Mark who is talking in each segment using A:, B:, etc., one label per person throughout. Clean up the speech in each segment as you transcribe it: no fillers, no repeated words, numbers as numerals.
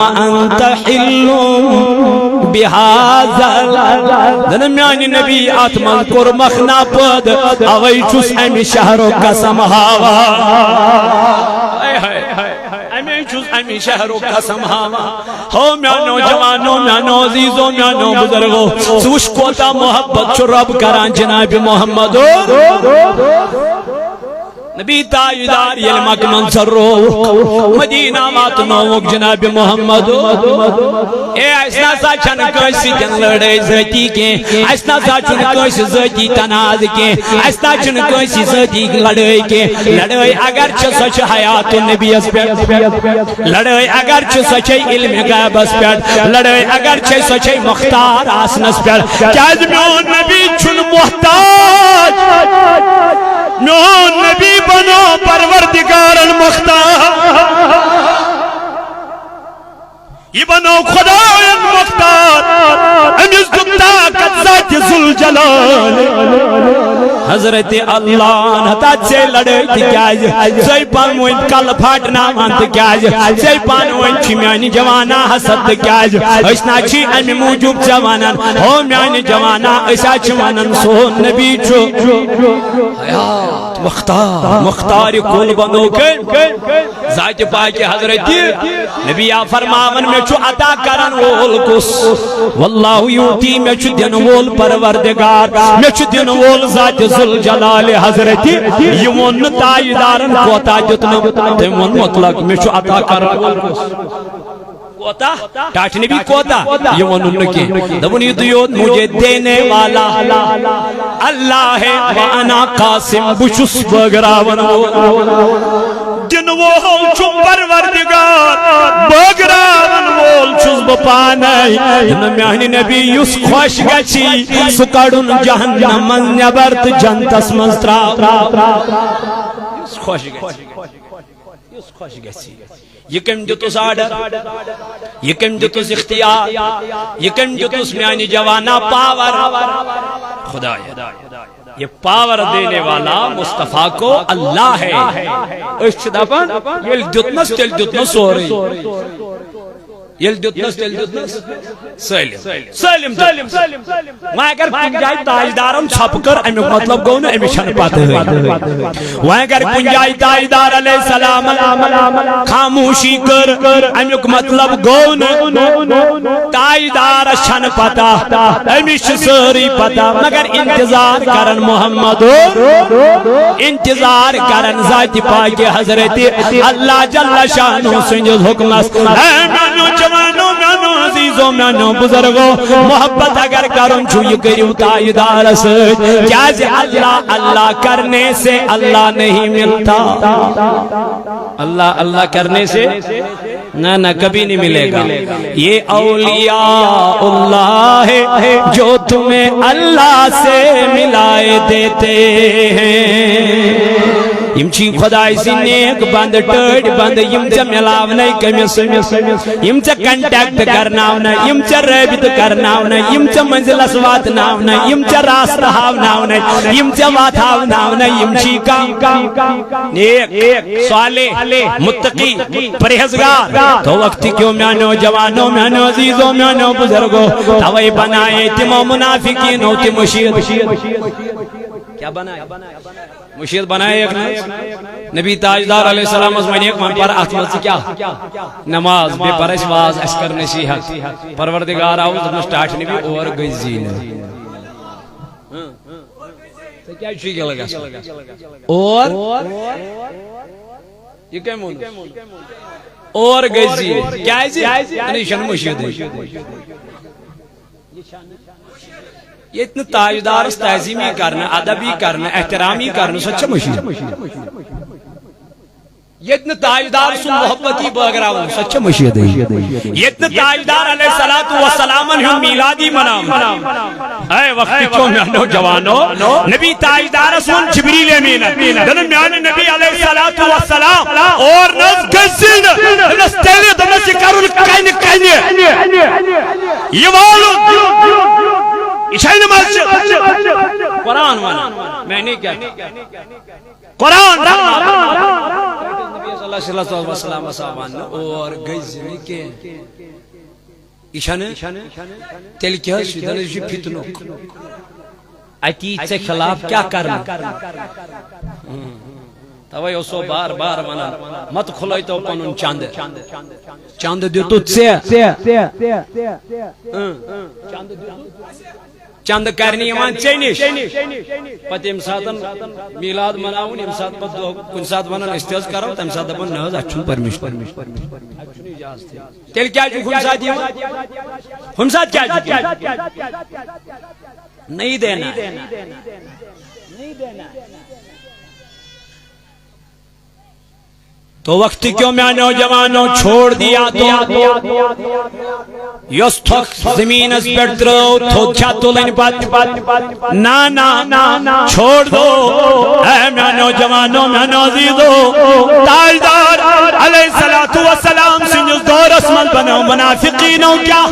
A: انت حل بهذا میانی نبی آتمن کور مخنا پد اوی چوس امی شہرو قسم ہاوا امی شہرو قسم ہاوا ہو میانو جوانو میانو عزیزو میانو بزرگو سوش کوتا محبت چو رب کران جناب محمد نبی تاجدار یلمک منصر رو مدینہ ماتنوک جناب محمد اے ایسنا سا چھن کسی جن لڑے ذاتی کے ایسنا سا چھن کسی ذاتی تناز کے ایسنا چھن کسی ذاتی لڑے کے لڑے اگر چھ سچ حیات نبی اس پر لڑے اگر چھ سچ علم غیب اس پر لڑے اگر چھ سچ مختار آسنس پر کیا میون نبی چھن محتاج میون نبی بنو پروردگار المختار یہ بنو خدا المختار امیز دکتا کت ذات ذوالجلال حضرت اللہ نتا سے لڑے تھی کیاج زی پانوین کل پھاٹنا مانت کیاج زی پانوین چی میانی جوانا حسد کیاج اسنا چی امی موجوب جوانا ہو میانی جوانا اسا چی وانن سو نبی چو حیات مختار کول بنو کر ذات پاک حضرت نبی فرماون میں چو عطا کرن وول کس واللہ یوتی میں چو دن وول پروردگار میں چو دن وول ذات ذوالجلال حضرت یمون تائیدارن کوتا جتنا تیمون مطلق میں چو عطا کرن وول کس کوتا ٹاٹنی بھی کوتا یہ ونن کی دبنی دیوت مجھے دینے والا اللہ ہے وانا قاسم بچس بگراون دن وول چو پروردگار بگراون وول چس بپانائی میانی نبی یس خوش گچی سکڑن جہنم من نبرت جنتس مزترا یس خوش گچی یہ کم جتوس آڈر یہ کم جتوس اختیار یہ کم جتوس میانی جوانا پاور خدا یہ پاور دینے والا مصطفیٰ کو اللہ ہے اس دفعہ یہ جتنس تل جتنس ہو رہی یل دیتنس تل دیتنس سالم وہاں اگر کنجائی تاجدارم چھپ کر امیک مطلب گو نا امی چھن پاتے ہوئی وہاں اگر کنجائی تاجدار علیہ السلام خاموشی کر امیک مطلب گو نا تاجدار چھن پاتا امی سری پاتا مگر انتظار کرن محمد انتظار کرن ذات پاک حضرت اللہ جل شانو سنجد حکمس جوانو میانو عزیزو میانو بزرگو محبت اگر کرن چھو یہ کریو تائیدار سج جاز اللہ اللہ کرنے سے اللہ نہیں ملتا اللہ کرنے سے نہ کبھی نہیں ملے گا یہ اولیاء اللہ ہے جو تمہیں اللہ سے ملائے دیتے ہیں یم چی خدای سی نیک بند ٹڑ بند یم چا ملاونا کمیس یم چا کنٹیکٹ کرناونا یم چا رابط کرناونا یم چا منزل اسوات ناونا یم چا راست ہاوناونا یم چا وات ہاوناونا یم چی کا نیک صالح متقی پرہزگار تو وقتی کیوں میانو جوانو میانو عزیزو میانو بزرگو توائی بنائے تیمو منافقین ہوتی مشید کیا بنائے مشید بنائے ایک نبی تاجدار علیہ السلام از منی ایک من پر احتمال سے کیا نماز بے پرش واز اشکر نصیحت پروردگار آؤ دنو سٹارٹ نبی اور گزین کیا چیز لگا اور یہ کیا مون اور گزین کیا ہے نشان مشید یہ اتنا تاجدار تعظیمی کرنا ادبی کرنا احترامی کرنا سچا مشید یہ اتنا تاجدار سن محبتی بغراون سچا مشید یہ اتنا تاجدار علیہ السلام ہم میلادی منام اے وقتی کیوں میانو جوانو نبی تاجدار سن جبریل امین دن میان نبی علیہ السلام اور نز گزین نز تیلی دنسی کرون کائنی یہ والو عشاء نماز قرآن والا میں نہیں کہتا قرآن صلی اللہ علیہ وسلم صاحبان اور گئی زنی کے ایشانے تیل کیا سیدھنے جی فتنک عقید سے خلاف کیا کرنا توئی اسو بار بار ونان مت کھلائی تو پنن چاند چاند دیو تو چاند کرنی یوان چینش پتہ یم ساتن میلاد مناون یم سات پتہ کن سات ونان استیز کرو تم سات دپن نہ اچھن پرمیشن تیل کیا جو ہم سات دیو ہم سات کیا نہیں دینا تو وقت کیوں میں نوجوانوں چھوڑ دیا تو یس تھک زمین اس پر ترو تھو کیا تولن بات نا چھوڑ دو اے میں نوجوانوں میں نوزیدو تاجدار علیہ السلام سنجز دور اسمن بنو منافقینوں کیا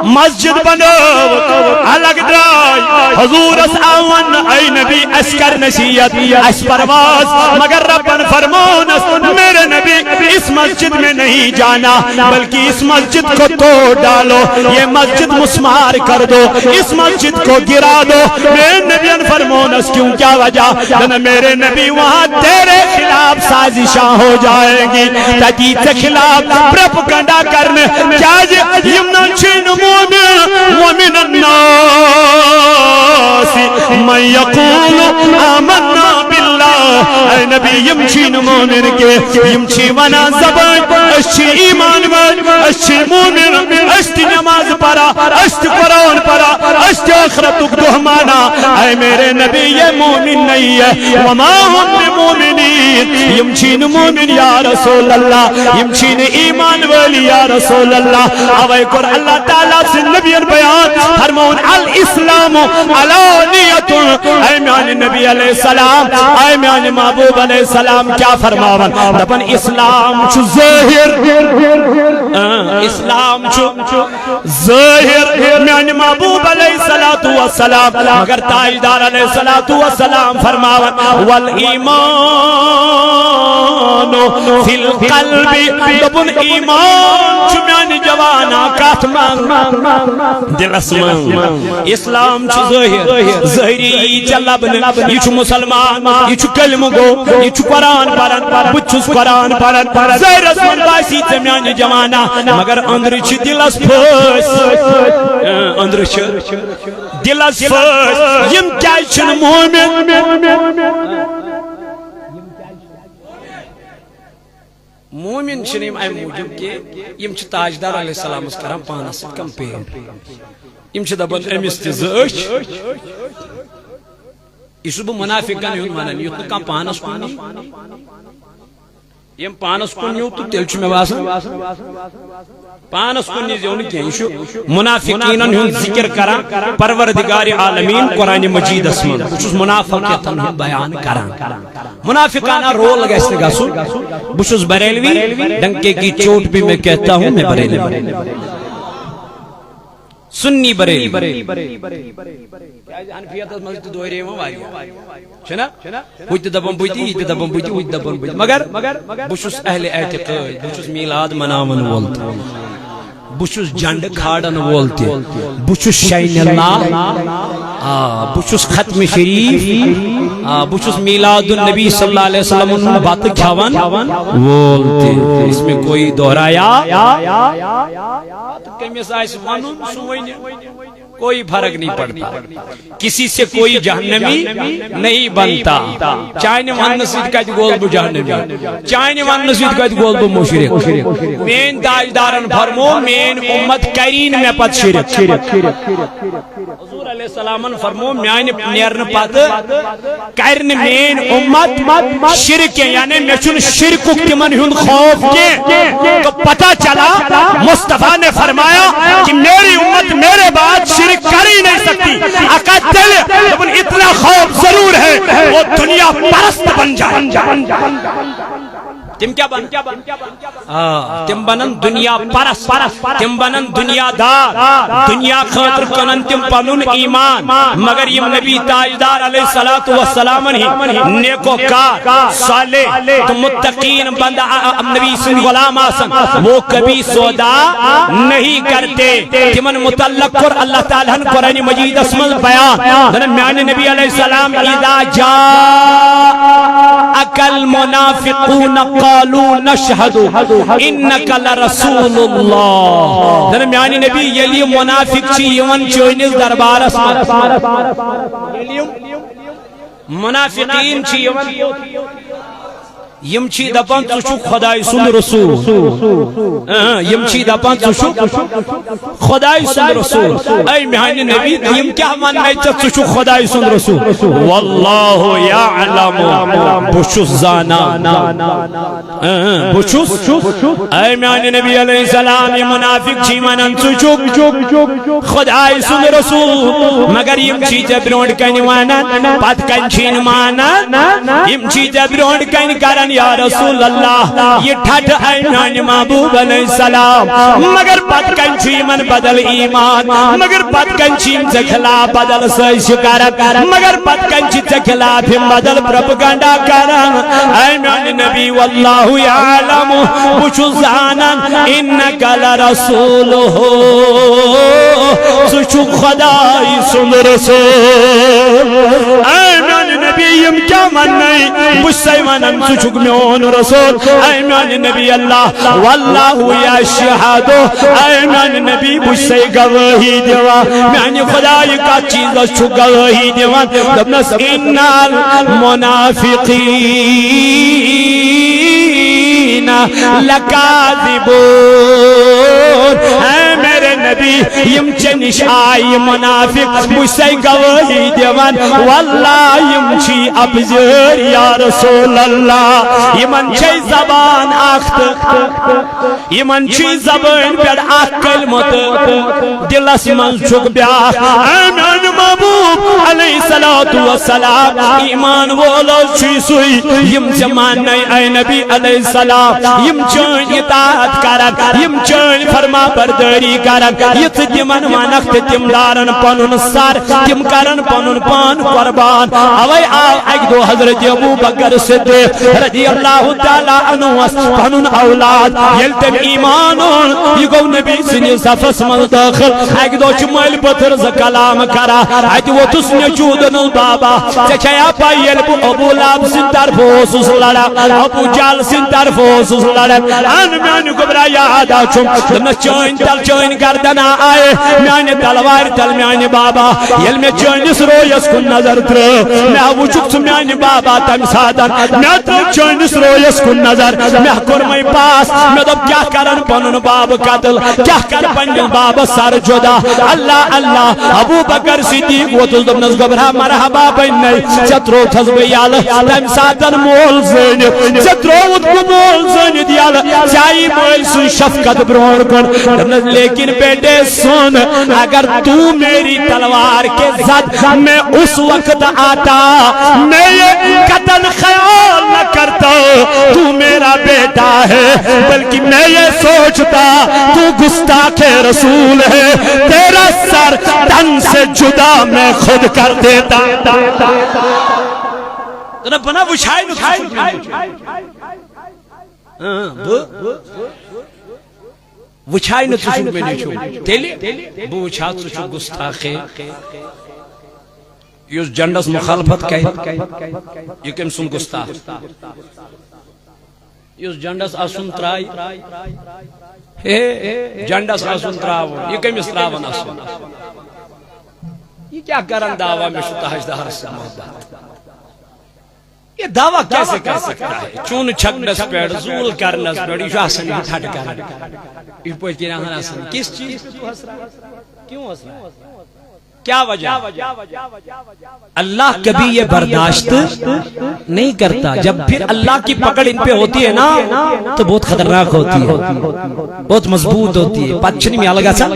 A: مسجد بنو الگ درائی حضور اس آون اے نبی اسکر نصیت اس پرواز مگر ربن فرمون میرے نبی اس مسجد میں نہیں جانا بلکہ اس مسجد کو توڑ ڈالو یہ مسجد مسمار کر دو اس مسجد کو گرا دو میرے نبی فرمونس کیوں کیا وجہ میرے نبی وہاں تیرے خلاف سازشاں ہو جائے گی تجید سے خلاف پروپیگنڈا کرنے چاہیے یمن چین مومن ومن الناس من یقول آمنا باللہ اے نبی یمچین مومن کے یمچی ونا زبان اشی ایمان ون اشی مومن اشتی نماز پڑا اشتی قرآن پڑا اشتی آخرتک دہمانا اے میرے نبی یہ مومن نہیں ہے وما ہم مومنین یمچین مومن یا رسول اللہ یمچین ایمان والی یا رسول اللہ اوے کر اللہ تعالیٰ سے نبی بیان فرمون الاسلام علانیت اے میان نبی علیہ السلام اے میان محبوب علیہ السلام کیا فرماون ربن اسلام چو ظاہر اسلام چو ظاہر میان محبوب علیہ السلام مگر تاجدار علیہ السلام فرماون والایمان فی القلب دبن ایمان چو میان جوانا کاتمان دل اسمان اسلام چو ظاہر ظاہری چلبن یہ چو مسلمان یہ چو کلم گو یہ چو قرآن پرن بچوس قرآن پرن ظاہر اسمان باسی تمیان جوانا مگر اندر چی دل اس پھس اندر چی دل اس پھس یم کیا چن مومن چھنیم اے موجب کے یم چھ تاجدار علیہ السلام اس کرام پانس کمپیر یم چھ دبن امس تزاش یہ چھ بہ منافقن ہن ونان یوت کم پانس کن یم پانس کن یو تو تیل چھ مے باسان پانس کن نیزیو نہ کینہ چھ منافقین ہن ذکر کران پروردگار عالمین قرآن مجید اسمن بچس منافقیتن ہن بیان کران منافقانہ رول گژھِ گژھن بہ چھس بریلوی ڈنکے کی چوٹ بھی میں کہتا ہوں میں بریلوی سنی بریلوی حنفیت مز تو دوری ما واریاہ چھنا ہوت دبن بوتی یہ دبن بوتی ہوت دبن بوتی مگر بہ چھس اہل اعتقاد بہ چھس میلاد مناون وول بہ چھس جنڈ کھاڑن وول تہ بہ چھس شین اللہ بہ چھس ختم شریف بہ چھس میلاد النبی صلی اللہ علیہ وسلم بات کھاون وول تہ اس میں کوئی دہرایا کمس آئس ونن سوین کوئی فرق نہیں پڑتا کسی سے کوئی جہنمی نہیں بنتا چاہنے ون سید کت گول بہ جہنمی چاہنے ون سید کت گول بہ مشرک مین تاجدارن فرمو مین امت کرین میں پت شرک حضور علیہ السلام فرمو میان نیرن پت کرن مین امت شرک یعنی میں چن شرک تمن ہن خوف کے تو پتہ چلا مصطفیٰ نے فرمایا کہ میری امت میرے بعد شرک کر ہی نہیں سکتی اکتل لیکن اتنا خوف ضرور ہے وہ دنیا پرست بن جائے تم کیا بن تم بنن دنیا پرس تم بنن دنیا دار دنیا خاطر کنن تم پنن ایمان مگر یم نبی تاجدار علیہ الصلوۃ والسلام نیکو کار صالح تو متقین بندہ نبی سے غلام آسن وہ کبھی سودا نہیں کرتے تمن متعلق کر اللہ تعالیٰ قرآن مجید اسمل بیان میان نبی علیہ السلام اذا جاءك المنافقون قالوا نشهد انك لرسول الله میان نبی یلی منافق چی یمن چونس دربار منافقین چی یم چی دپان تو چھو خدای سن رسول یم چی دپان تو چھو خدای سن رسول اے میانی نبی یم کیا من نہیں چھو خدای سن رسول واللہ یعلم بشو زانا بشو اے میانی نبی علیہ السلام یم منافق چی منن چھو خدای سن رسول مگر یم چی جبرونڈ کنی وانا پت کنچین مانا یم چی جبرونڈ کنی کرن یا رسول اللہ یہ ٹھٹ ہے میان محبوب علیہ السلام مگر پت کنچی من بدل ایمان مگر پت کنچی زخلا بدل سے شکر مگر پت کنچی زخلا پھر بدل پروپیگنڈا کرن اے میان نبی واللہ یعلم بچو زانا انکا لرسول ہو سچو خدای سن رسول اے میان نبی یم کیا من نہیں بچ سے منن سچو میون رسول اے میان نبی اللہ واللہ یشہدو اے میان نبی بچ سے گواہی دیوا میان خدای کا چیز چھو گواہی دیوا دبنس انال منافقین لکاذبون اے میرے نبی یم چنش آئی منافق بچ سے گواہی دیوان واللہ یم چی ابزر یا رسول اللہ یمن چی زبان آخت یمن چی زبان پر آخ کلمت دلس من چک بیاخ ایمان محبوب علیہ السلام ایمان وولو چی سوئی یم زمان نئی اے نبی علیہ السلام یم چون اطاعت کرن یم چون فرما برداری کرن یت تمن منخت تم دارن پنن سر تم کرن پنن پان قربان اوے اک دو حضرت ابو بکر صدیق رضی اللہ تعالی عنہ پنن اولاد یل تم ایمان یہ گو نبی سن صفس من داخل اک دو چمل پتر ز کلام کرا ات وہ تس نچودن بابا چچیا پایل ابو لاب سن طرف اوس لڑا ابو جال سن طرف اوس لڑا ان من گبرا یاد اچم نہ چون تل چون گردنا آئے میانے تلوار تل میانے بابا یل میں چونس رویس کن نظر تر میں وچک میانے بابا تم سادن میں تو چونس رویس کن نظر میں کور میں پاس میں دب کیا کرن پنن باب قتل کیا کر پنن باب سر جدا اللہ اللہ ابو بکر صدیق وہ تو دبنس گبرا مرحبا بن چترو تھز بیال تم سادن مول زین چترو مول زین دیال چائی مول سو شفقت برور کن لیکن بیٹے سن اگر تو میری تلوار کے زد میں اس وقت آتا میں یہ قتل خیال نہ کرتا تو میرا بیٹا ہے بلکہ میں یہ سوچتا تو گستاخ رسول ہے تیرا سر تن سے جدا میں خود کر دیتا بنا وچھائی وچھائی نہ تشک میں نہیں چھو تیلی بو وچھا تشک گستاخے یہ جنڈس مخالفت کہے یہ کم سن گستاخ یہ جنڈس آسن ترائی جنڈس آسن تراؤ یہ کم اس تراؤن آسن یہ کیا کرن دعویٰ میں شتاہش دہر سے محبت یہ دعویٰ کیسے کر سکتا ہے چون چھکنس پیڑ زول کرنس پیڑ یہ آسن یہ تھٹ کرن یہ پوچھ کے رہاں آسن کس چیز پہ تو حس رہا ہے کیوں حس رہا ہے کیا وجہ اللہ کبھی یہ برداشت نہیں کرتا جب پھر اللہ کی پکڑ ان پہ ہوتی ہے نا تو بہت خطرناک ہوتی ہے بہت مضبوط ہوتی ہے پچھنی میں الگا سا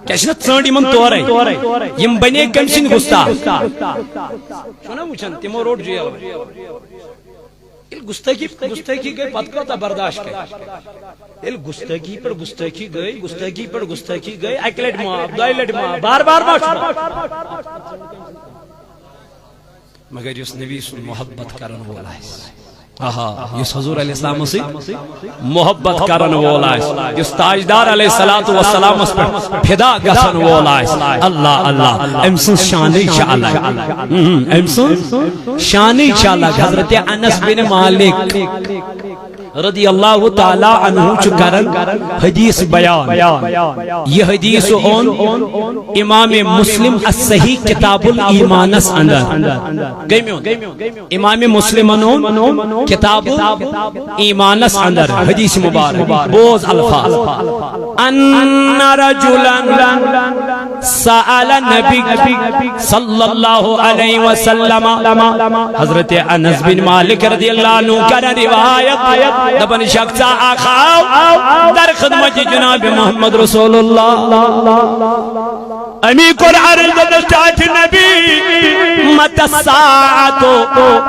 A: کیسے نا تھرڈی من تو رہے یم بنے کنشن گستا سونا مجھن تیمو روڈ جیل گستاخی گئی پتہ کوتاہ برداشت کر گستاخی پر گستاخی گئی اکہ لٹ معاف دۄیہِ لٹہِ معاف بار بار مگر یس نبی سن محبت کرن وول یس حضور علیہ السلام سے محبت کرن وول یس تاجدار علیہ الصلوۃ والسلام پر فدا گژھن وول اللہ اللہ ام سن شان الگ حضرت انس بن مالک رضی اللہ تعالی عنہ چھ کرن حدیث بیان یہ حدیث اون امام مسلم الصحیح کتاب الایمانس اندر امام مسلم انون کتاب ایمانس اندر حدیث مبارک بوز الفاظ ان رجلا سأل نبی صلی اللہ علیہ وسلم حضرت انس بن مالک رضی اللہ عنہ کا روایت دبن شخص آخاو در خدمت جناب محمد رسول اللہ امی کل عرض دستات نبی مت الساعتو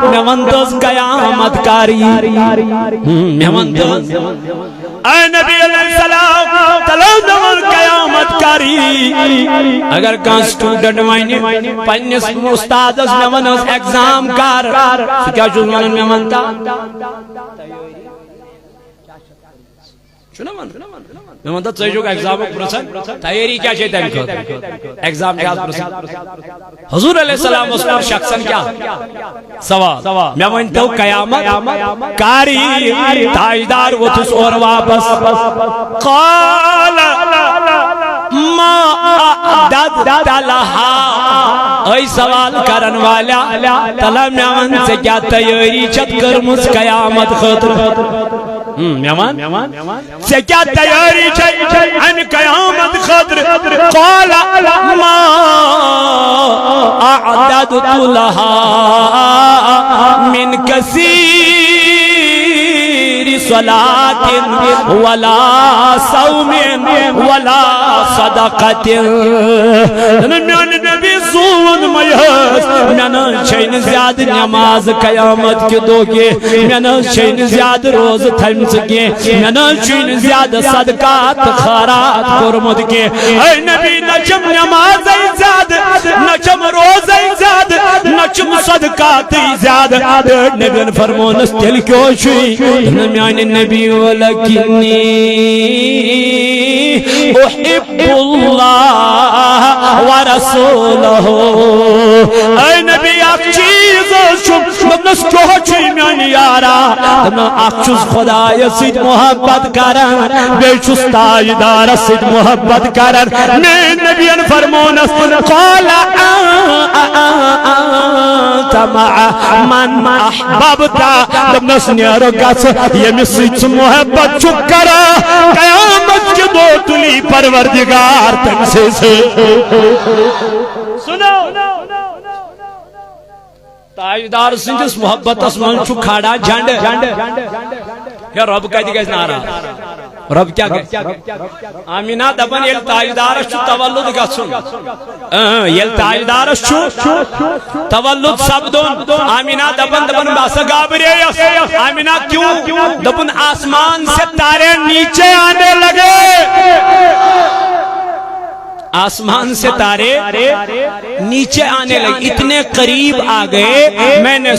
A: میوندوز قیامت کاری میوندوز اے نبی علیہ السلام تلوندوز قیامت کاری اگر کان سٹوڈنٹ وائنی پنیس استادس میوندوز ایگزام کار کیا چوز منن میونتا میں مانتا تجھو کا ایگزام پرسن تیاری کیا چاہتا ہے ایگزام کیا پرسن حضور علیہ السلام اس پر شخصاً کیا سوا میں مانتا ہوں قیامت کاری تاجدار وہ تس اور واپس قال ما اعددت لها اے سوال کرن والا تلا میوان سے کیا تیاری چت کرمز قیامت خطر میوان سے کیا تیاری ان قیامت خطر قال ما اعددت لها من کثیر صلاة ولا صوم ولا صدقت میان نبی زون میاس میان شین زیاد نماز قیامت کے دو کے میان شین زیاد روز تھمس کے میان شین زیاد صدقات خیرات قرمت کے اے نبی نچم نماز زیاد نچم روز زیاد نچم صدقات زیاد نبی فرمونس تل کیوں شوی میان نبی ولکنی احب اللہ ورسولہ اے نبی اک چیز شبنس چوہ چوی میانی یارا اک چوز خدا یسید محبت کرن بے چوز تاجدار سید محبت کرن میں نبی ان فرمونس قال انت مع من احببتا دبنس نیارو گس یمی سید محبت چکرا قیامت کے دو تلی پروردگار تم سے سنو تاجدار سندس محبت اسمان چھو کھاڑا جھنڈ یا رب کہتی گئے نارا رب کیا کہتے آمینہ دبن یل تاجدارش چھو تولد گسن یل تاجدارش چھو تولد سبدون آمینہ دبن باسا گابرے آمینہ کیوں دبن آسمان سے تارے نیچے آنے لگے آسمان سے تارے نیچے آنے لگے اتنے قریب آ گئے میں نے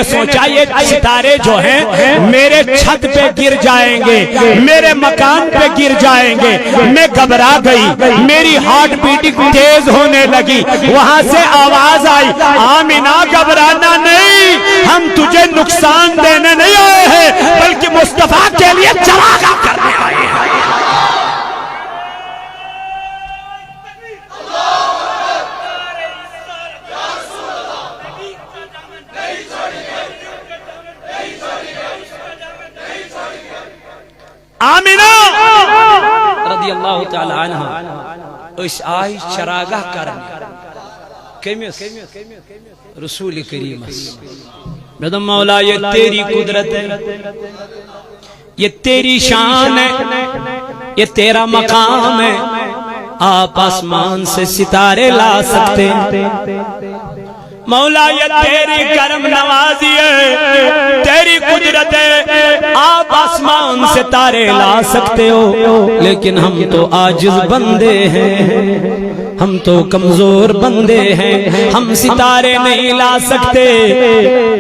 A: سوچا یہ ستارے جو ہیں میرے چھت پہ گر جائیں گے میرے مکان پہ گر جائیں گے میں گھبرا گئی میری ہارٹ بیٹنگ تیز ہونے لگی وہاں سے آواز آئی آمینہ گھبرانا نہیں ہم تجھے نقصان دینے نہیں آئے ہیں بلکہ مصطفیٰ کے لیے چراغاں کرنے آئے ہیں آمینہ رضی اللہ تعالی عنہ اس آئی چراغاں کرنے کمیس رسول کریم میں دم مولا یہ تیری قدرت ہے یہ تیری شان ہے یہ تیرا مقام ہے آپ آسمان سے ستارے لا سکتے مولا یہ تیری کرم نوازی ہے، تیری قدرت ہے، آپ آسمان سے تارے لا سکتے ہو، لیکن ہم تو عاجز بندے ہیں، ہم تو کمزور بندے ہیں، ہم ستارے نہیں لا سکتے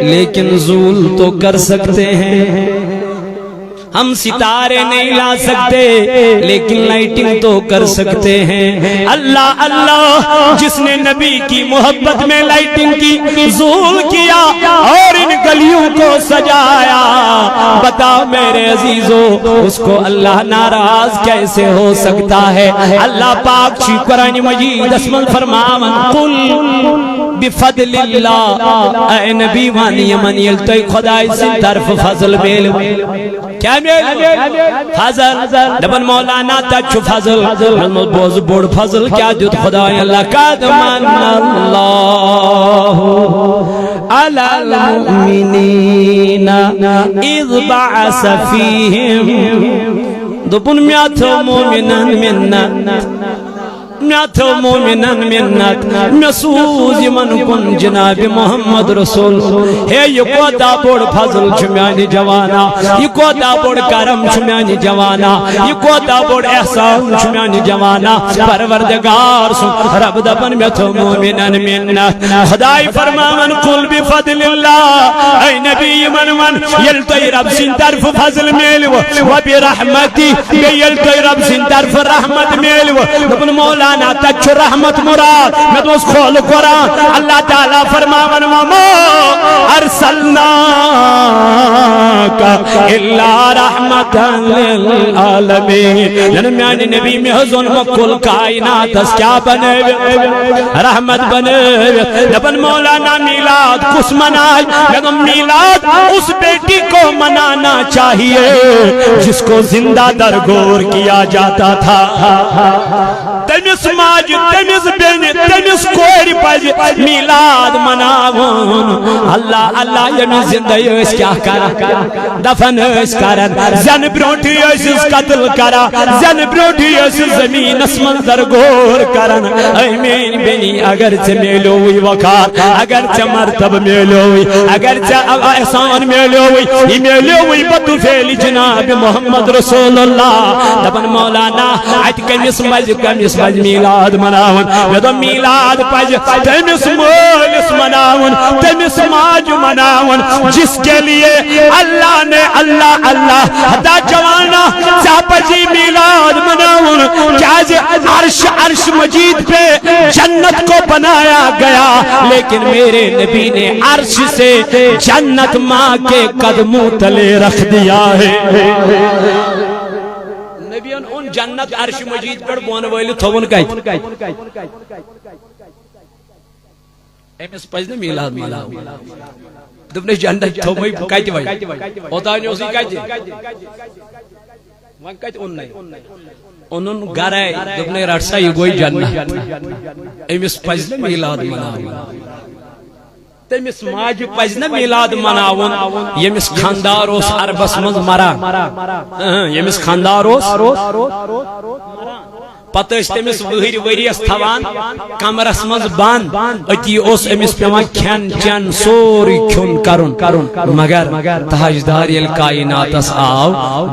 A: لیکن زول تو کر سکتے ہیں، ہم ستارے نہیں لا سکتے لیکن لائٹنگ تو کر سکتے ہیں۔ اللہ اللہ، جس نے نبی کی محبت میں لائٹنگ کی، زول کیا اور ان گلیوں کو سجایا، بتا میرے عزیزو اس کو اللہ ناراض کیسے ہو سکتا ہے؟ اللہ پاک چی قرآن مجید اسمل فرماون قل بفضل اللہ، اے نبی وانی من یلتوی خدای سے طرف فضل بیل، کیا فضل دبن مولانا تچو فضل بوز بوڑ فضل کیا جد خدای اللہ قد من اللہ علی المؤمنین اذ بعث فیہم دبن میاتو مومنان منت میاتو مومنان منت مسوز من کن جناب محمد رسول ہے، یہ کوتا بوڑ فضل چمیانی جوانا، یہ کوتا بوڑ کرم چمیانی جوانا، یہ کوتا بوڑ احسان چمیانی جوانا، پروردگار سن رب دبن میاتو مومنان منت، خدای فرمان قل بفضل اللہ، اے نبی من یلتوی رب سن طرف فضل میلو و برحمتی یلتوی رب سن طرف رحمت میلو، دبن مولا نا تچ رحمت مراد میں تو اس کھول قرآن اللہ تعالیٰ فرماون وما ارسلناک الا رحمتا للعالمین، یعنی میانی نبی میں حضن مکل کائنات اس کیا بنے رحمت بنے، جبن مولانا میلاد کس منائی، لیکن میلاد اس بیٹی کو منانا چاہیے جس کو زندہ درگور کیا جاتا تھا، تمس ماج تمس بین تمس کوری پاج میلاد مناون، اللہ اللہ یمی زندہ اس کیا کرا دفن اس کرن، زن بروٹی اس قتل کرا، زن بروٹی اس زمین اس منظر گور کرن، اے مین بینی اگرچہ میلوی وقار، اگرچہ مرتب میلوی، اگرچہ احسان میلوی، یہ میلوی بطو فیل جناب محمد رسول اللہ، دفن مولانا آج کمیس مج میلاد مناون، یدو میلاد پج تمس مولس مناون، تمس ماج مناون جس کے لیے اللہ نے اللہ اللہ دا جوانا چاپجی میلاد مناون، کیازے عرش مجید پہ جنت کو بنایا گیا، لیکن میرے نبی نے عرش سے جنت ماں کے قدموں تلے رکھ دیا ہے، نبیان ان جنت عرش مجید پر بون ویلی تھون کئی ایمس پجنے میلاد دبنے جنت تھوئی کئی وی اوتانی اسی کئی وان کئی ان نہیں انہوں گھر ہے دبنے رٹسا یہ گوئی جنت ایمس پجنے میلاد تمس ماج پزن میلاد مناون یمس خاندار اس عربس مز مران، یمس خاندار اس پتہ تمس وہر وریس تھوان کمرس مز بند، اتی اس امس پیوان کھین چین سوری کھن کرن، مگر تاجدار یل کائناتس آو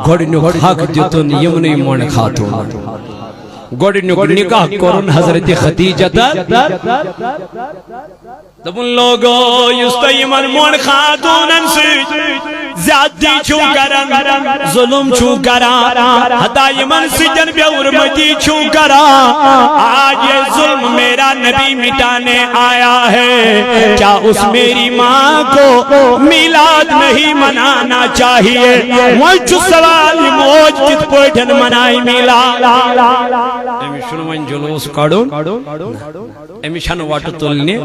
A: گوڑنیک حق دیتن یمنی من خاتون، گوڑنیک نکاح کرن حضرت خدیجہ دبن لوگو یستا یمن مون خاتونن سے زیادتی چھو کرن، ظلم چھو کرن، حتی یمن سجن بے ارمتی چھو کرن، آج یہ ظلم میرا نبی مٹانے آیا ہے، کیا اس میری ماں کو میلاد نہیں منانا چاہیے؟ موچ سوال موج کت پوٹھن منائی میلاد، امیشن من جلوس کڑون امیشن واٹو تلنے،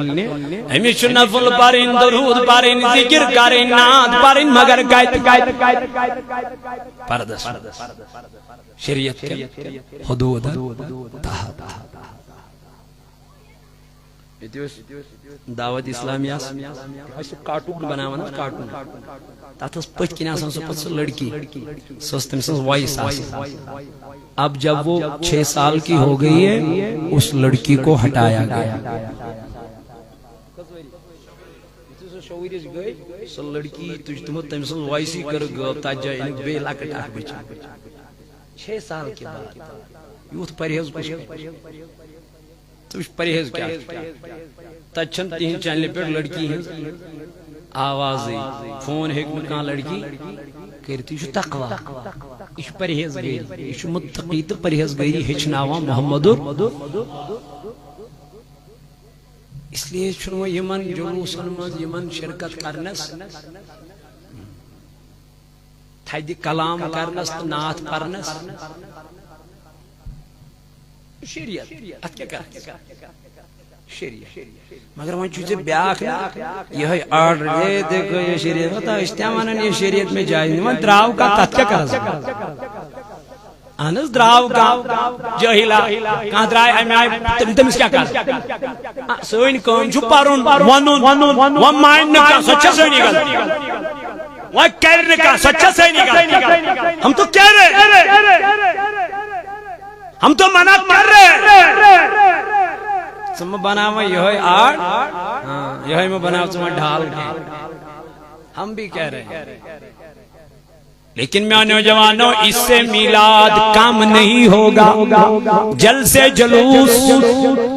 A: امیشن نفل پارین درود پارین ذکر کرین ناد پارین، مگر پردس شریعت کے حدود دعوت اسلامیہ کارٹون بناوانا، کارٹون تاتھ پچ کن آسان سو پتہ لڑکی سوس تم سنس وائس آسان، اب جب وہ 6 سال کی ہو گئی ہے اس لڑکی کو ہٹایا گیا،
B: شعورس گئی سو لڑکی تجھ تمہیں تم سن وائسی کر گو تا جائے بے لکٹ اخ بچ 6 سال کے بعد یوت پرہیز کچھ تجھ پرہیز کیا تچھن تین چینل پر لڑکی ہیں آواز فون ہیک مکان لڑکی کرتی شو تقوی اش پرہیز گئی اش متقی تو پرہیز گئی ہچناوا محمد اس لیے چھنو یمن جلوسن مز یمن شرکت کرنس تھدی کلام کرنس تو نعت پرنس شریعت ات کیا کر شریعت مگر وہاں چوزے بیاک نا یہ آرڈر دے دیکھو یہ شریعت ہوتا اشتیامانا یہ شریعت میں جائز نہیں وہاں دراؤ کا تت کیا کر انس دراؤ کا جاہلا کہاں درائی ایم آئی تمس کیا کر سوین کون جو پارون ونون ومائن نکا سچا سوینی گل وہ کہر نکا سچا سوینی گل ہم تو کہہ رہے ہم تو منع کر رہے سم بناوا یہ آرٹ یہ میں بناوا سم ڈھال ہم بھی کہہ رہے ہیں لیکن میں نوجوانوں اس سے میلاد کام نہیں ہوگا جلسے جلوس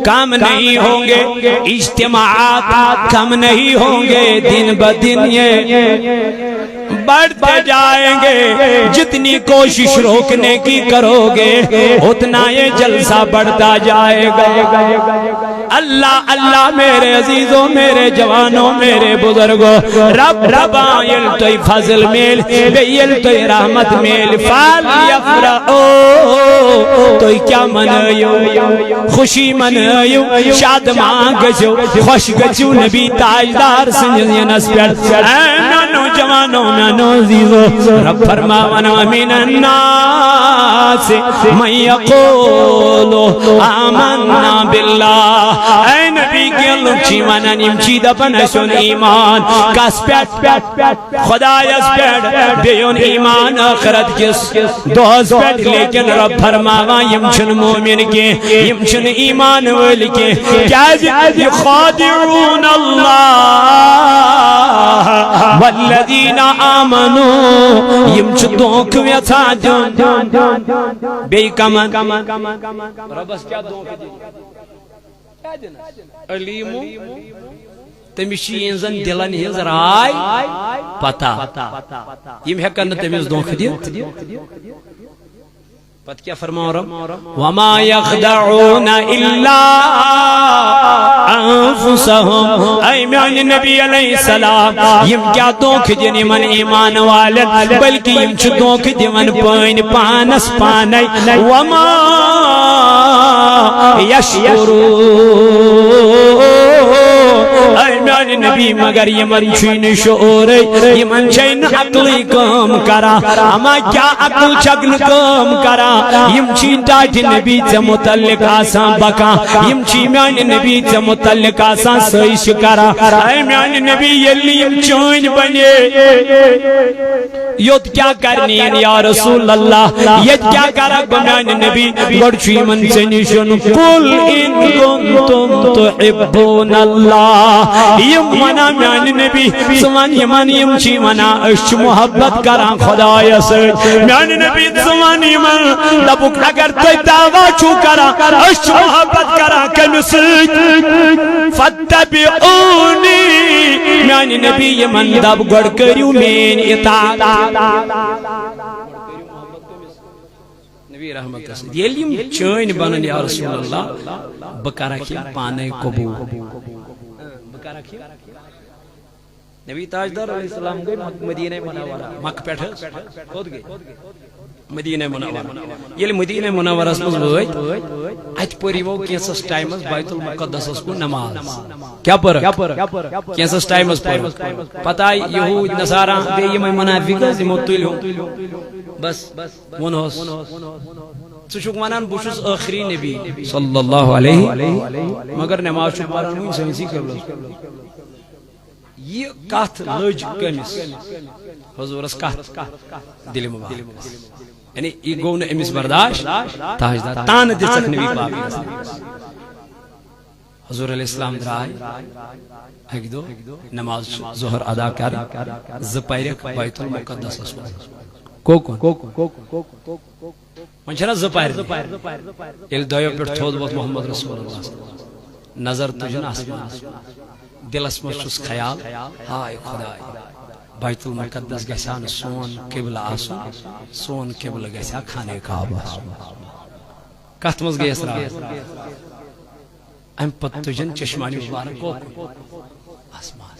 B: کام نہیں ہوں گے اجتماعات کم نہیں ہوں گے دن بدن یہ بڑھتے جائیں گے جتنی کوشش روکنے کی کرو گے اتنا یہ جلسہ بڑھتا جائے گا اللہ اللہ میرے عزیزوں میرے جوانوں میرے بزرگوں رب ربائل توی فضل میل بیل توی رحمت میل فال یفرعو توی کیا منائیو خوشی منائیو شاد مانگجو خوش گجو نبی تاجدار سنجزینس پر اینو جوانوں نانو عزیزو رب فرماونا من الناس من یقولو آمنا باللہ اے نبی کے لکچی وانا نمچی دپن سن ایمان کس پیٹ خدا یس پیٹ بیون ایمان آخرت کس دوز پیٹ لیکن رب فرماوا یمچن مومن کے یمچن ایمان وال کے کیا یخادعون اللہ والذین آمنوا یمچن دوک ویتا جان بے کمن ربس کیا دوک دی علیمو تمشی انزن دلن ہز رائے پتا یم ہیکن تمس دونک دیت پت کیا فرماؤ رب وما یخدعون الا انفسهم اے میان نبی علیہ السلام یم کیا دونک دین من ایمان والن بلکہ یم چھ دونک دیون پین پانس پانی وما یشعرون اے میان نبی مگر یمن چھین شعور یمن چھین عقلی کام کرا اما کیا عقل چگن کام کرا یم چھین ڈاٹی نبی سے متعلق آسان بکا یم چھین میان نبی سے متعلق آسان سیش کرا اے میان نبی یلی یم چھین بنے یود کیا کرنی ہے یا رسول اللہ یہ کیا کرا گمیان نبی گڑچی من سے نشن قل ان کنتم تحبون اللہ یم منا میان نبی سوان یمان یم چی منا اش محبت کران خدای سے میان نبی سوان یمان دبک اگر توی دعوی چو کرا اش محبت کران کنسک فتبعونی میان نبی یمان دب گڑ کریو مین اطاعت نبی رحمت رسول یلیم چین بنن یا رسول اللہ بکارا کی پانے قبول بکارا کی نبی تاجدار علیہ السلام گئے مدینہ منورہ مکہ پیٹھ خود گئے مدینہ منورہ یہ مدینہ منورہ اسمز ہوئی اچھ پوری وہ کیسس ٹائمز بیت المقدس اس کو نماز کیا پر کیسس ٹائمز پر پتہ یہود نصارہ بے یہ منافق ہے مطلع ہوں بس ونہوس سوچوک منان بوشس آخری نبی صلی اللہ علیہ مگر نماز چو پران ہوئی سنسی کرلو یہ کات لج کمس حضور اس کات دل مبارک یعنی یہ گو نہ امس برداشت تاجدار تان دسک نبی پاک حضور علیہ السلام درائے ایک دو نماز ظہر ادا کر زپیرک بیت المقدس من چھنا زپیر یل دویو پیٹ تھود وقت محمد رسول اللہ نظر تجن آسمان دلس مچھس خیال ہائے خدای بیت المقدس گسان سون قبلہ آسن سون قبلہ گسا خانے کعبہ کت مز گئی اسرا ام پت تجن چشمانی مبارک کو آسمان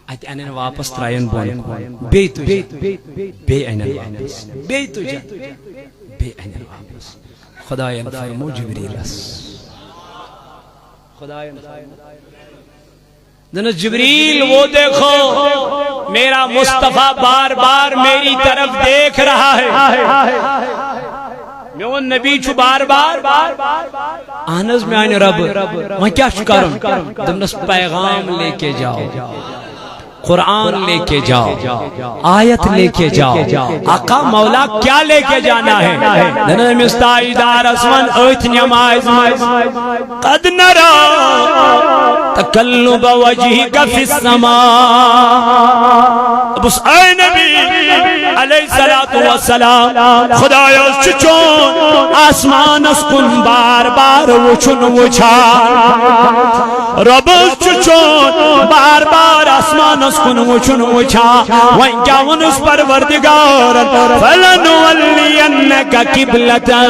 B: ات انن واپس ترائن بون بی تجن بی انن واپس بی تجن بی انن واپس خداین فرمو جبریل خداین جنس جبریل وہ دیکھو میرا مصطفیٰ بار بار میری طرف دیکھ رہا ہے میون نبی چھو بار بار آنز میں آنے رب میں کیا شکرم دمنس پیغام لے کے جاؤ قرآن لے کے جاؤ آیت لے کے جاؤ آقا مولا کیا لے کے جانا ہے دنم استعیدار اسمن ایت نمائز قد نرا تقلب وجہک فی السماء بس اے نبی علیہ السلام خدایا چچون آسمان اسکن بار بار وچن وچھا رب چچون بار بار آسمان اسکن وچن وچھا وین کیا ونس پروردگار فلنولینک قبلتا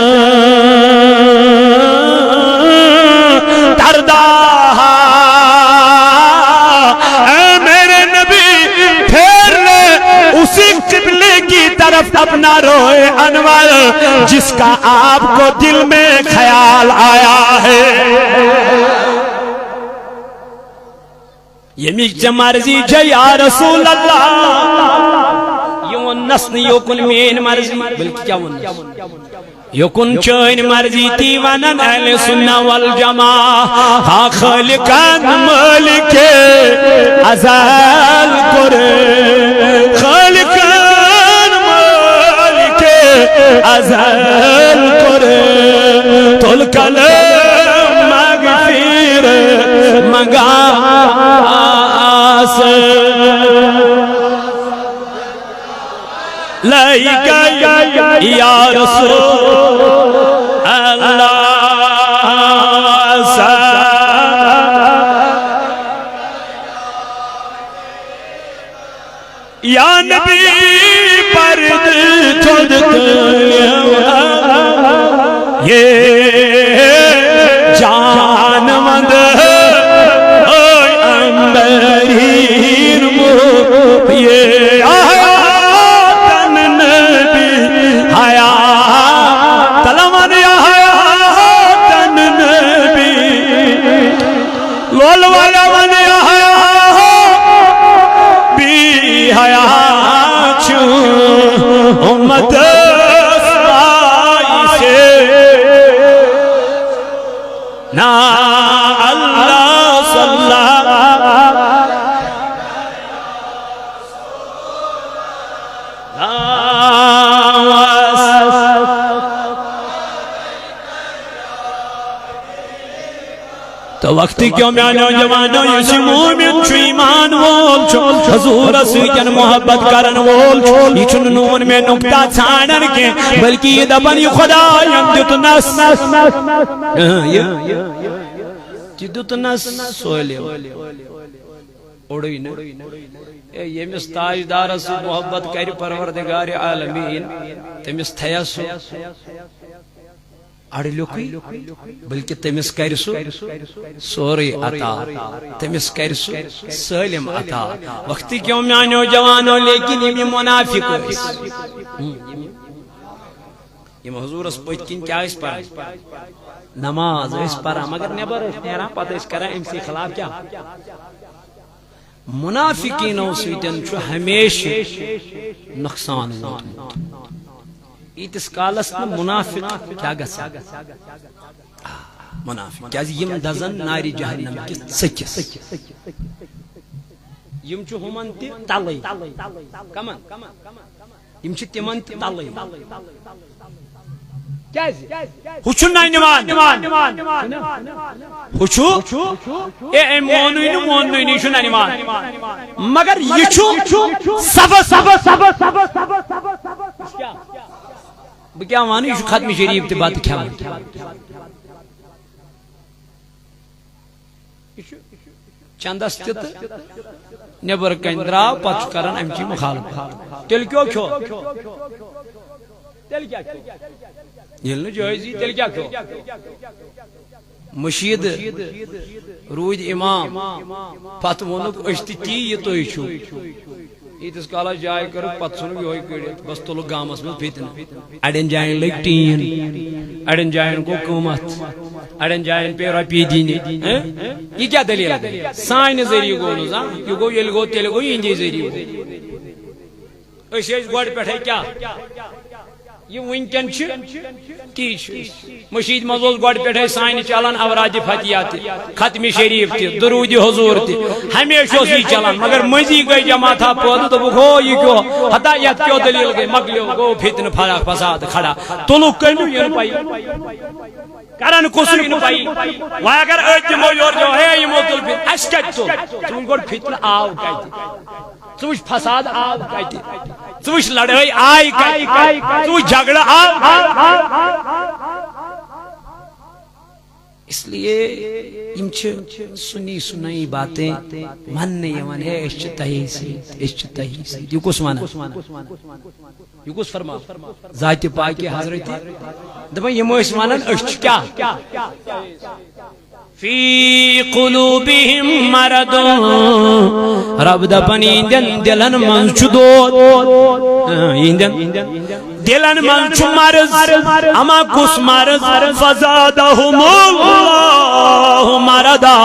B: ترداہا اے میرے نبی پھیر لے اسی قبلے کی طرف اپنا روئے انور جس کا آپ کو دل میں خیال آیا ہے یہ میچ مرضی چھے یا رسول اللہ یون نسن یوکن مین مرضی بلکہ کیا ون یوکن چین مرضی تی ونن اہل سنہ والجماع ہاں خالقان مالک ازال کرے خالقان مالک ازال کرے تل کلم مغفیر مگا لائک یا رسول اللہ یا نبی پرد تھود یہ جان مند یہ آیاتن نبی حیات تلمان یا حیاتن نبی لول والا من یا حیات بی حیات چو امت اسمائی سے نا اللہ صلی اللہ تو وقتی کیوں میں نوجوانوں یسی مومن چھو ایمان وول چھو حضور سویتن محبت کرن وول چھو یہ چھن نون میں نکتا چھانن کے بلکہ یہ دبن یہ خدا یندت نس جدت نس سوئلے اڑوئی نا یہ مستاجدار سے محبت کر پروردگار عالمین تمس تھیسو اڑ لوکی بلکہ تمس کرسو سوری عطا تمس کرسو سالم عطا وقتی کیوں میانو جوانو لیکن یہ منافق یہ حضور اس پوچھ کن کیا اس پر نماز اس پر مگر نبر اس نیرہ پتہ اس کریں ام سے خلاف کیا منافقینوں سیٹن چھو ہمیشہ نقصان ووتمت ایتس کالس منافق کیا گسا منافق کیا یم دزن ناری جہنم کی سکس یم چھو ہمن تی تلی کمن یم چھو تمن تی تلی ہوچھو نائنوان ہوچھو اے مونوی نیشو نائنوان مگر یہ چھو سبس بکیا وانی شو ختم شریف تی بات کیا چندس تیت نبر کن دراو پتش کرن امچی مخالف تیل کیوں کھو تیل کیا کھو یل نو جائزی تیل کیا کھو مشید روید امام پت ونک اشتی تی یہ تو ایشو ایتس کالا جائے کر پت سنو یہ کڑت بس تلو گامس میں فتن اڑین جائن لگ ٹین اڑین جائن کو قومت اڑین جائن پہ رپی دین یہ کیا دلیل ہے سائن ذریعہ گو نظام یہ گو یل گو تیل گو یہ ذریعہ اس گوڑ پٹھے کیا یہ ونکن تی مشید مزوز گوڑ پٹھے سائن چلان اوراج فتحیات ختم شریف تی درود حضور تی ہمیشہ اسی چلان مگر مزی گئی جماعت پود تو گو یہ کیوں ہدایت کیوں دلیل گئی مگلیو گو فتن فرق فساد کھڑا تلو کمیو یہ پائی کرن کسن پائی وہ اگر اجمو یور جو ہے یہ موتل پھر اشکت تو تم گوڑ فتن آو کہتی سوچ فساد آو کہتی سوچ لڑائی آئی کہتی سوچ جھگڑا آو اس لیے امچ سنی سنائی باتیں من نہیں من ہے اشچ تحیثیت یہ کس مانا یہ کس فرما ذات پاک حضرت دبا یہ موس مانا اشچ کیا فی قلوبہم مرض رب دپن ایندن دلن من چدو دلن من چھ مرض اما کس مرض فزادہم اللہ مرضا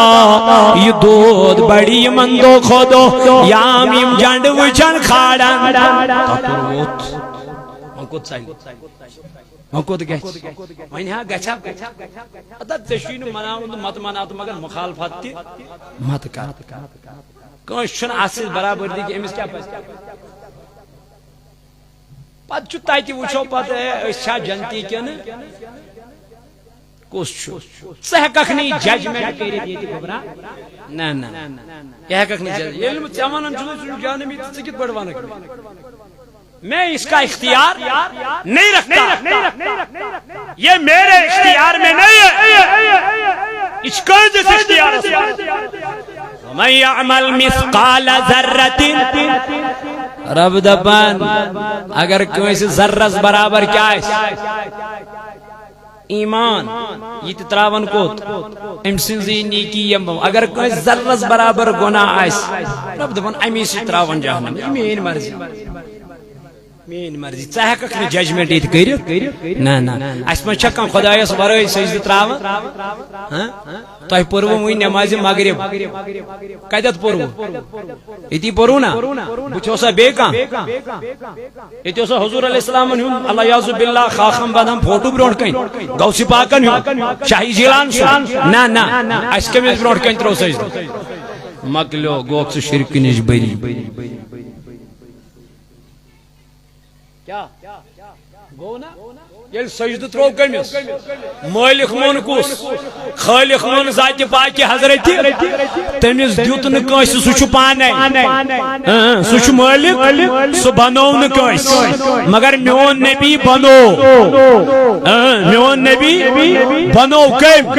B: یہ دود بڑی من دو خودو یام یم جنڈ وچن کھاڑا منکوت سائل منکوت گیچ وین ہاں گچھا ادھا تشوین مناون مت منات مگر مخالفت تی مت کر کون شن آسل برابر دی کہ امس کیا پس پت چو تاتی وچھو پت ہے اشا جنتی کیا نا کس چھو سہکک نہیں ججمنٹ کری دیتی خبرہ نا یہ حقق نہیں ججمنٹ یہ علم چامانن چلو سنو جانمی تسکت بڑھوانا کر میں اس کا اختیار نہیں رکھتا یہ میرے اختیار میں نہیں ہے اس کا جس اختیار سے وَمَنْ يَعْمَلْ مِثْقَالَ ذَرَّةٍ رب دبان اگر کوئی سے ذرس برابر کیا ہے ایمان یہ تراون کوت امسنزی نیکی یمم اگر کوئی ذرس برابر گناہ آئیس رب دبان امی سے تراون جہنم یہ مین مرضی مین مرضی چاہے ککھنے ججمنٹ ایت کریت نا اس میں چکم خدایس برائی سجد تراون تو ہی پرو موئی نماز مغرب قیدت پرو ایتی پرو نا بچوسا بے کام ایتی اوسا حضور علیہ السلام اللہ یعظم باللہ خاخم بادم فوٹو برونٹ کہیں گوسی پاکن شاہی جیلان سو نا اس کے میں برونٹ کہیں ترو سجد مکلو گوک سے شرک نش بری کیا گو نا یہ سجد ترو کمیس مالک مون کس خالق مون ذات پاک حضرت تمس دیت ن کس سچ پانے سچ مالک سو بنو ن کس مگر میون نبی بنو کم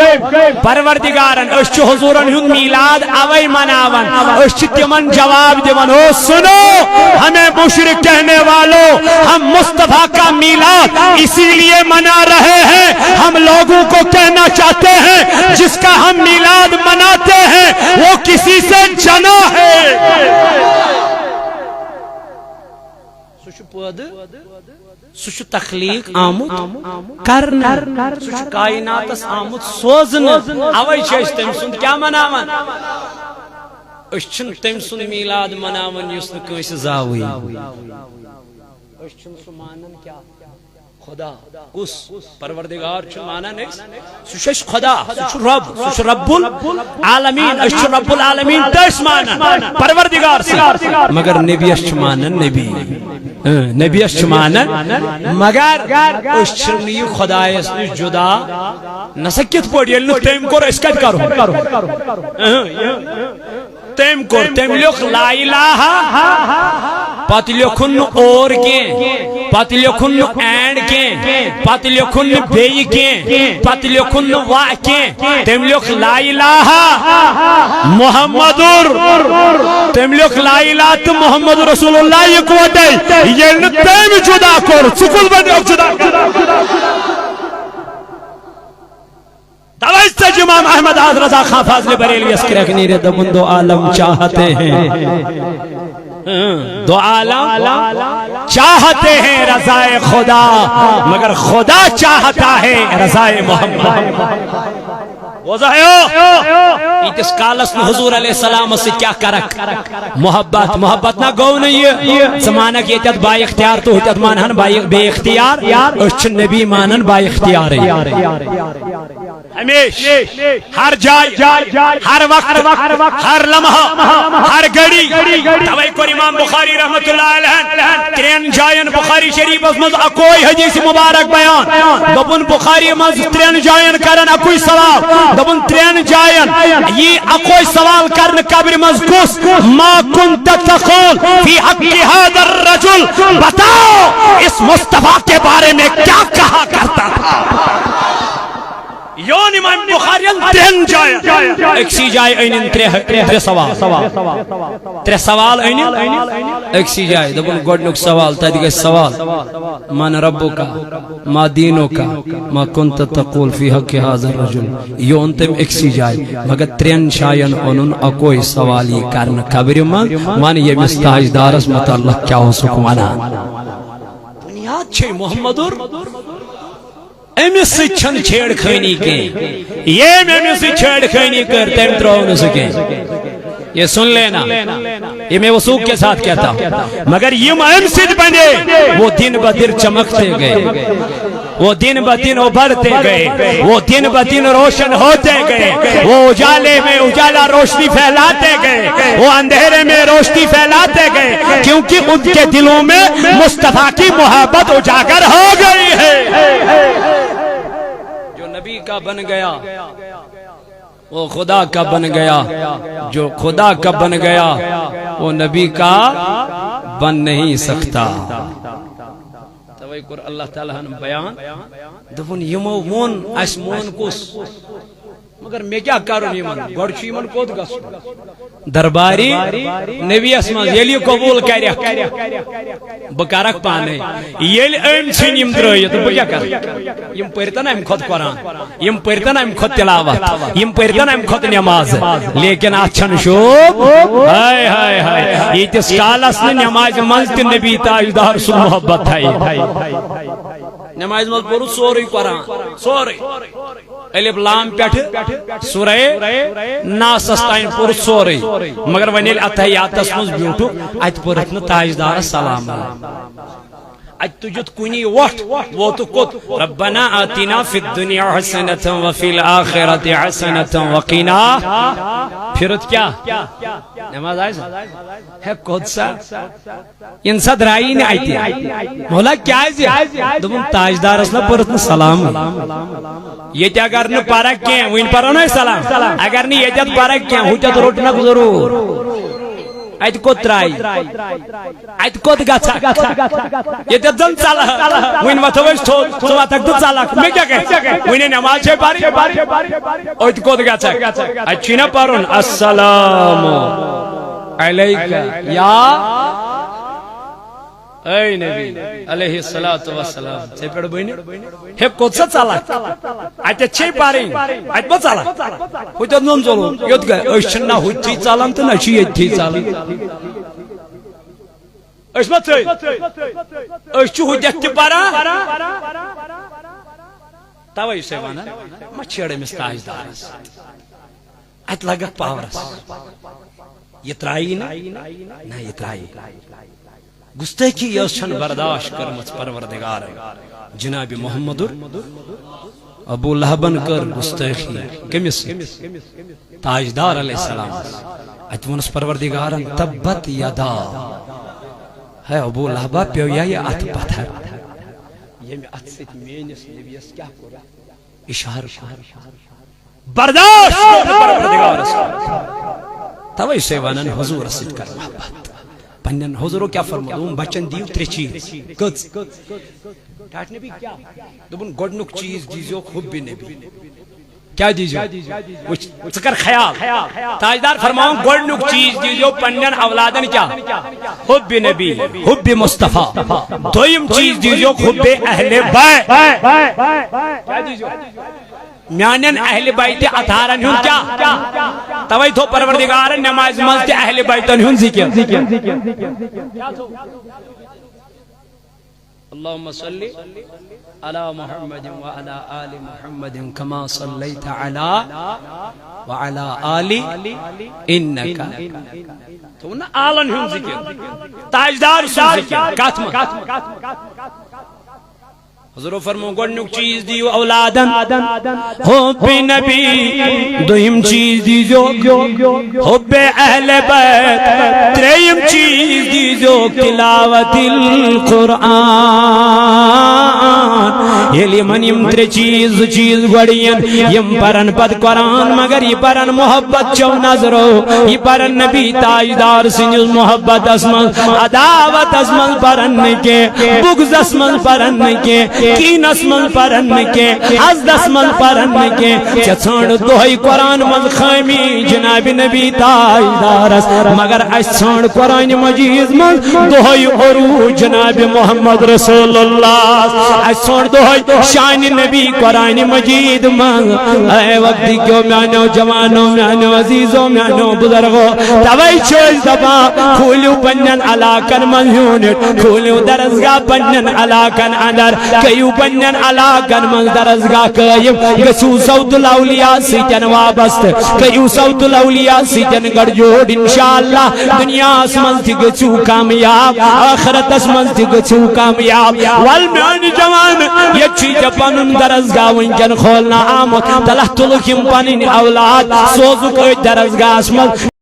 B: پروردگارن اس حضورن ہند میلاد اوی مناون اس تمن جواب دیون او سنو ہمیں مشرک کہنے والوں ہم مصطفیٰ کا میلاد اسی لیے منا رہے ہیں ہم لوگوں کو کہنا چاہتے ہیں جس کا ہم میلاد مناتے ہیں وہ کسی سے جنا ہے سوچ تخلیق آمد کرنا سوچ کائنات آمد سوزن اوی چیز تم سند کیا مناون اشچن تم سند میلاد مناون یسن کنس زاوی اشچن سمانن کیا خدا کس پروردگار چھ مانا نہیں سوش خدا سوش رب سوش رب العالمین اش رب العالمین تس مانا پروردگار سے مگر نبی اش مانا نبی اش مانا مگر اش چھ خدا اس جدا نسکت پڑ یل نو تیم کور اس کٹ کرو تیم کور تیم لوک لا الہ پت لکھن اور کی پت لکھن اینڈ کی پت لکھن بیئی کی پت لکھن وا کی تم لکھ لا الہ محمدر تم لکھ لا الہ تو محمد رسول اللہ یکوٹے یہ تیم جدا کر سکل بندے جدا توجہ امام احمد رضا خان فاضل بریلوی اس کرکنی رے دبن دو عالم چاہتے ہیں دو عالم چاہتے ہیں رضائے خدا مگر خدا چاہتا ہے رضائے محمد ایتس کالس حضور علیہ السلام سے کیا کرک محبت نہ گو نہیں زمانہ کی ایتت با اختیار تو ایتت مانہن بے اختیار اچھ نبی مانن با اختیار ہمیش ہر جائے ہر وقت ہر لمحہ ہر گھڑی توئی کو امام بخاری رحمت اللہ علیہ ترین جائن بخاری شریف مز اکوئی حدیث مبارک بیان دبن بخاری مز ترین جائن کرن اکوئی سوال دبن ترین جائن یہ اکوئی سوال کرن قبر مز کس ما کنت تقول فی حق هذا الرجل بتاؤ اس مصطفیٰ کے بارے میں کیا کہا کرتا تھا یون امام بخاری ترین جائے ایک سی جائے اینن ترے سوال اینن ایک سی جائے دبن گوڑنک سوال تا دیگه سوال من ربک ما دینک ما کنت تقول فی حق هذا الرجل یون تم ایک سی جائے مگر ترین شاین انن اکوئی سوالی کرن قبر من یہ مستاجدارس متعلق کیا ہو سکوانا بنیاد چھے محمدر ایمی سے چھن چھیڑ کھینی کے یہ ایمی سے چھیڑ کھینی کر تیم ترون سکیں یہ سن لینا یہ میں وسوق کے ساتھ کہتا ہوں مگر یہ امسد بنے وہ دن بدر چمکتے گئے وہ دن بدن ابھرتے گئے وہ دن بدن روشن ہوتے گئے وہ اجالے میں اجالا روشنی پھیلاتے گئے وہ اندھیرے میں روشنی پھیلاتے گئے کیونکہ ان کے دلوں میں مصطفیٰ کی محبت اجاگر ہو گئی ہے جو نبی کا بن گیا وہ خدا کا بن گیا جو خدا کا بن گیا وہ نبی کا بن نہیں سکتا توقر اللہ تعالیٰ نے بیان دفن یمو مون اس مون کس مگر میں کیا کروں یمن گوڑچی یمن کود گس درباری نبی اسمان یلی قبول کریا بکارک پانے یلی ایم چھن یم درائی تو بکیا کر یم پرتن ایم خود قرآن یم پرتن ایم خود تلاوت یم پرتن ایم خود نماز لیکن اچھن شوب ہائے ہائے ہائے یہ تس کالس نے نماز منزت نبی تاجدار سو محبت ہے نماز مل پورو سوری قرآن سوری الف لام پیٹھ سورہ ناس استائن پور سوری مگر ونیل اتحیات اسمز بیوٹو ات پورتن تاجدار سلام اج تجد کنی وقت وہ تو کت ربنا آتنا فی الدنیا حسنتا وفی الآخرت حسنتا وقینا پھرت کیا نماز آئیسا ہے کود سا انسا درائی نہیں آئی تھی مولا کیا ہے دبن تاجدار اسنا پورتن سلام یہ تیا اگر نو پارک کیا وین پارو نہیں سلام اگر نہیں یہ تیا پارک کیا ہوتا تو روٹنا ضرور ایت کو ترائی ایت کو گاچا یہ تے دن چالا وین وتوش تو سوا تک تو چالا میں کیا کہ وین نماز ہے پاری ایت کو گاچا اچھی نہ پارون السلام علیکہ یا اے نبی علیہ السلام سے پڑھ بوئی ہے کود سا چالا ایت چھے پاری ایت با چالا ہوتا نون زولو یود گئے اشن نہ ہوئی تھی چالان تو نہ چیئے تھی چالان اش بات ہے اش چو ہوئی دیکھتی پارا تاوئی سے وانا مچھڑے مستاج دارس ایت لگت پاورس یہ ترائی نا یہ ترائی گستاخی یسن برداشت کرمت پروردگار جناب محمد ابو لہبن کر گستاخی کمس تاجدار علیہ السلام ات ونس پروردگارن تبت یدا ہے ابو لہبا پیو یا یہ ات پتھر یہ میں ات سیت مینس نبیس کیا کورا اشار برداشت پروردگار توئی سے ونن حضور سیت کر محبت پنن حضورو کیا فرمودون بچن دیو ترے چیز کچ ٹاٹ نبی کیا دبن گوڑنک چیز دیزو حب نبی کیا دیزو ذکر خیال تاجدار فرماؤں گوڑنک چیز دیزو پنن اولادن کیا حب نبی حب مصطفیٰ دویم چیز دیزو حب اہل بیت کیا دیزو میانن اہل بیت اطہارن ہن کیا توئی تو پروردگارن نماز ملت اہل بیتن ہن ذکر اللهم صل على محمد وعلى آل محمد كما صليت على وعلى آل إنك تو نا آلن ہن ذکر تاجدار ذکر کاتم حضور فرمو گوڑنک چیز دیو اولادن حب نبی دویم چیز دیو حب اہل بیت تریم چیز دیو تلاوت القرآن یلی من یم تر چیز گوڑین یم پرن پد قرآن مگر یہ پرن محبت چو نظرو یہ پرن نبی تاجدار سنجل محبت اسمل عداوت اسمل پرن کے بغض اسمل پرن کے کین اسمل پرن کے حزد اسمل پرن کے چچھان دوہی قرآن مز خامی جناب نبی تاجدار مگر اشچھان قرآن مجید مز دوہی عروج جناب محمد رسول اللہ اشچھان دوہی شان نبی قرآن مجید مز اے وقتی کیوں میانو جوانو میانو عزیزو میانو بزرگو توائی چوز دبا کھولیو پنن علاقن مزیونت کھولیو درزگاہ پنن علاقن اندر کئیو پنن علاقن مز درزگاہ قائم گسو صوت الاولیاء سیتن وابست کئیو صوت الاولیاء سیتن گرجوڑ انشاءاللہ دنیا اسمن تھی گسو کامیاب آخرت اسمن تھی گسو کامیاب والمیان جوان یہ چیز پنن درزگاہ ونکن کھولنا آمد تلہ تلکیم پنن اولاد سوزو کوئی درزگاہ اسمن